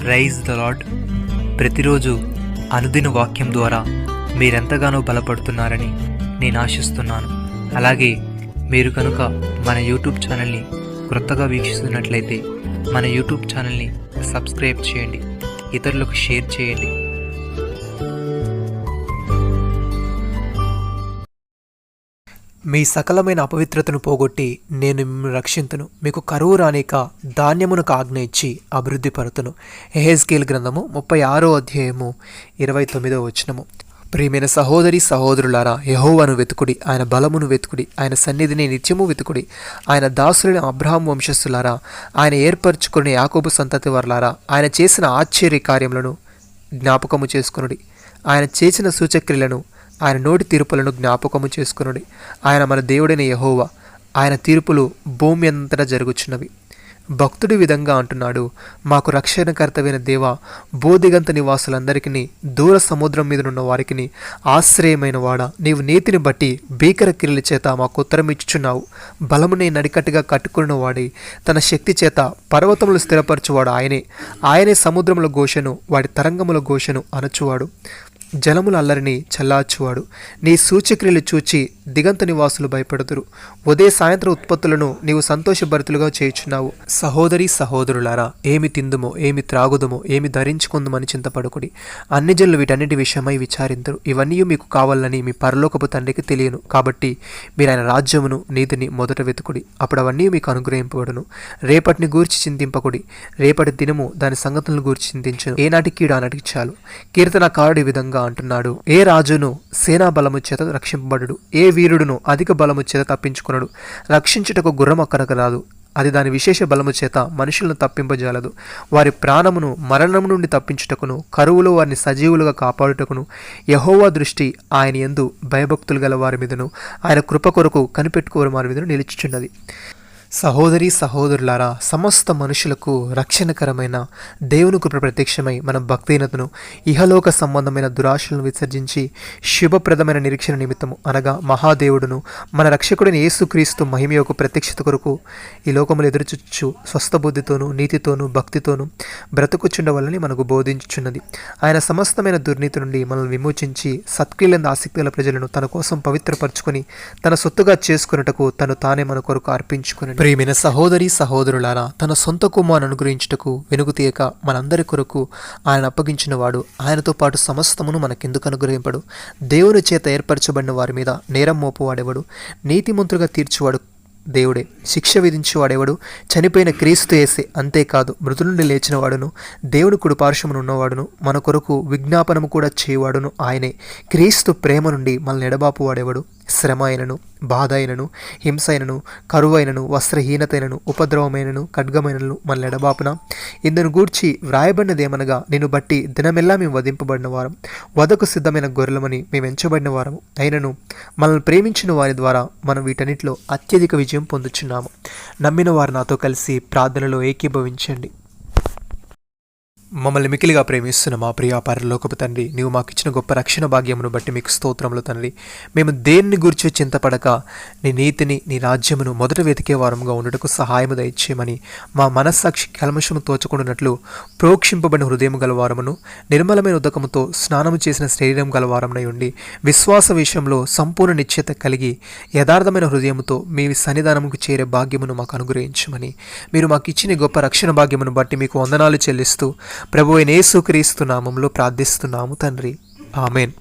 Praise the lord. ప్రతిరోజు అనుదిన వాక్యం ద్వారా మీరెంతగానో బలపడుతున్నారని నేను ఆశిస్తున్నాను. అలాగే మీరు కనుక మన యూట్యూబ్ ఛానల్ని క్రొత్తగా వీక్షిస్తున్నట్లయితే మన యూట్యూబ్ ఛానల్ని సబ్స్క్రైబ్ చేయండి, ఇతరులకు షేర్ చేయండి. మీ సకలమైన అపవిత్రతను పోగొట్టి నేను మిమ్మల్ని రక్షింతును, మీకు కరువు రానిక ధాన్యమునకు ఆజ్ఞ ఇచ్చి అభివృద్ధి పరుతును. ఎహెజ్కేలు గ్రంథము 36వ అధ్యాయము 29వ వచనము. ప్రియమైన సహోదరి సహోదరులారా, యెహోవాను వెతుకుడి, ఆయన బలమును వెతుకుడి, ఆయన సన్నిధిని నిత్యము వెతుకుడి. ఆయన దాసులైన అబ్రహాము వంశస్థులారా, ఆయన ఏర్పరచుకుని యాకోబు సంతతి వారులారా, ఆయన చేసిన ఆశ్చర్య కార్యములను జ్ఞాపకము చేసుకొనుడి. ఆయన చేసిన సూచక్రియలను, ఆయన నోటి తీర్పులను జ్ఞాపకము చేసుకునుడి. ఆయన మన దేవుడైన యెహోవా, ఆయన తీర్పులు భూమి అంతటా జరుగుచున్నవి. భక్తుడి విధంగా అంటున్నాడు, మాకు రక్షణకర్తవైన దేవా, బోధిగంత నివాసులందరికీ, దూర సముద్రం మీద ఉన్న వారికి ఆశ్రయమైన వాడా, నీవు నీతిని బట్టి భీకర క్రియల చేత మాకు ఉత్తరం ఇచ్చుచున్నావు. బలమునే నడికట్టుగా కట్టుకున్న వాడి, తన శక్తి చేత పర్వతములు స్థిరపరచువాడు ఆయనే సముద్రముల ఘోషను, వాడి తరంగముల ఘోషను అణచువాడు. జలముల అల్లరిని చల్లార్చువాడు. నీ సూచక్రియలు చూచి దిగంత నివాసులు భయపడుదురు. ఉదయ సాయంత్రం ఉత్పత్తులను నీవు సంతోషభరితులుగా చేయుచున్నావు. సహోదరి సహోదరులారా, ఏమి తిందుమో, ఏమి త్రాగుదమో, ఏమి ధరించుకుందుమని చింతపడుకుడి. అన్ని జనులు వీటన్నిటి విషయమై విచారింతురు. ఇవన్నీ మీకు కావాలని మీ పరలోకపు తండ్రికి తెలియను. కాబట్టి మీరు ఆయన రాజ్యమును నీతిని మొదట వెతుకుడి, అప్పుడు అవన్నీ మీకు అనుగ్రహింపబడును. రేపటిని గూర్చి చింతింపకుడి, రేపటి దినము దాని సంగతులను గూర్చి చింతించును. ఏనాటి కీడు ఆనాటికి చాలు. కీర్తనకారుడి విధంగా అంటున్నాడు, ఏ రాజును సేనా బలము చేత రక్షింపబడు, ఏ వీరుడును అధిక బలము చేత తప్పించుకున్నాడు. రక్షించుటకు గుర్రం అక్కడకు రాదు, అది దాని విశేష బలము చేత మనుషులను తప్పింపజాలదు. వారి ప్రాణమును మరణము నుండి తప్పించుటకును, కరువులో వారిని సజీవులుగా కాపాడుటకును యెహోవా దృష్టి ఆయన యందు భయభక్తులు గల వారి మీదను, ఆయన కృప కొరకు కనిపెట్టుకోని వారి మీదను నిలుచుచున్నది. సహోదరి సహోదరులారా, సమస్త మనుషులకు రక్షణకరమైన దేవుని కృప ప్రత్యక్షమై మన భక్తిహీనతను, ఇహలోక సంబంధమైన దురాశలను విసర్జించి శుభప్రదమైన నిరీక్షణ నిమిత్తము, అనగా మహాదేవుడును మన రక్షకుడైన యేసుక్రీస్తు మహిమ యొక్క ప్రత్యక్షత కొరకు ఈ లోకములు ఎదురుచూచు స్వస్థ బుద్ధితోనూ నీతితోనూ భక్తితోనూ బ్రతుకుచుండవలని మనకు బోధించుచున్నది. ఆయన సమస్తమైన దుర్నీతి నుండి మనల్ని విమోచించి సత్క్రియలందు ఆసక్తి గల ప్రజలను తన కోసం పవిత్రపరచుకొని తన సొత్తుగా చేసుకున్నటకు తను తానే మన కొరకు అర్పించుకుని. ప్రియమైన సహోదరి సహోదరులారా, తన సొంత కుమారుని అనుగ్రహించుటకు వెనుగుతీయక మనందరి కొరకు ఆయన అప్పగించిన వాడు ఆయనతో పాటు సమస్తమును మనకెందుకు అనుగ్రహింపడు? దేవుని చేత ఏర్పరచబడిన వారి మీద నేరం మోపువాడెవడు? నీతిమంతులుగా తీర్చువాడు దేవుడే. శిక్ష విధించేవాడెవడు? చనిపోయిన క్రీస్తు యేసే. అంతేకాదు, మృతుల నుండి లేచిన వాడును, దేవుని కుడి పార్శ్వమున ఉన్నవాడును, మన కొరకు విజ్ఞాపనము కూడా చేయవాడును ఆయనే. క్రీస్తు ప్రేమ నుండి మనల్ని ఎడబాపు వాడెవడు? శ్రమ అయినను, బాధ అయినను, హింస అయినను, కరువైనను, వస్త్రహీనతైనను, ఉపద్రవమైనను, ఖడ్గమైనను మనల్ని ఎడబాపున. ఇందును గూర్చి వ్రాయబడినదేమనగా, నిన్ను బట్టి దినమెల్లా మేము వధింపబడిన వారం, వధకు సిద్ధమైన గొర్రెలమని మేము ఎంచబడిన వారము. అయినను మనల్ని ప్రేమించిన వారి ద్వారా మనం వీటన్నిటిలో అత్యధిక విజయం పొందుచున్నాము. నమ్మిన వారు నాతో కలిసి ప్రార్థనలో ఏకీభవించండి. మమ్మల్ని మికిలిగా ప్రేమిస్తున్న మా ప్రియ పరలోకపు తండ్రి, నీవు మాకు ఇచ్చిన గొప్ప రక్షణ భాగ్యమును బట్టి మీకు స్తోత్రములు తండ్రి. మేము దేన్ని గురించి చింతపడక నీ నీతిని, నీ రాజ్యమును మొదట వెతికే వారముగా ఉండటకు సహాయము దయచేయమని, మా మనస్సాక్షి కల్మషము తోచుకుంటున్నట్లు ప్రోక్షింపబడిన హృదయము గలవారమును, నిర్మలమైన ఉదకముతో స్నానము చేసిన శరీరం గలవారమునై ఉండి, విశ్వాస విషయంలో సంపూర్ణ నిశ్చయత కలిగి యథార్థమైన హృదయముతో మీ సన్నిధానముకు చేరే భాగ్యమును మాకు అనుగ్రహించమని, మీరు మాకు ఇచ్చిన గొప్ప రక్షణ భాగ్యమును బట్టి మీకు వందనాలు చెల్లిస్తూ ప్రభువైన యేసుక్రీస్తు నామములో ప్రార్థిస్తున్నాము తండ్రి. ఆమేన్.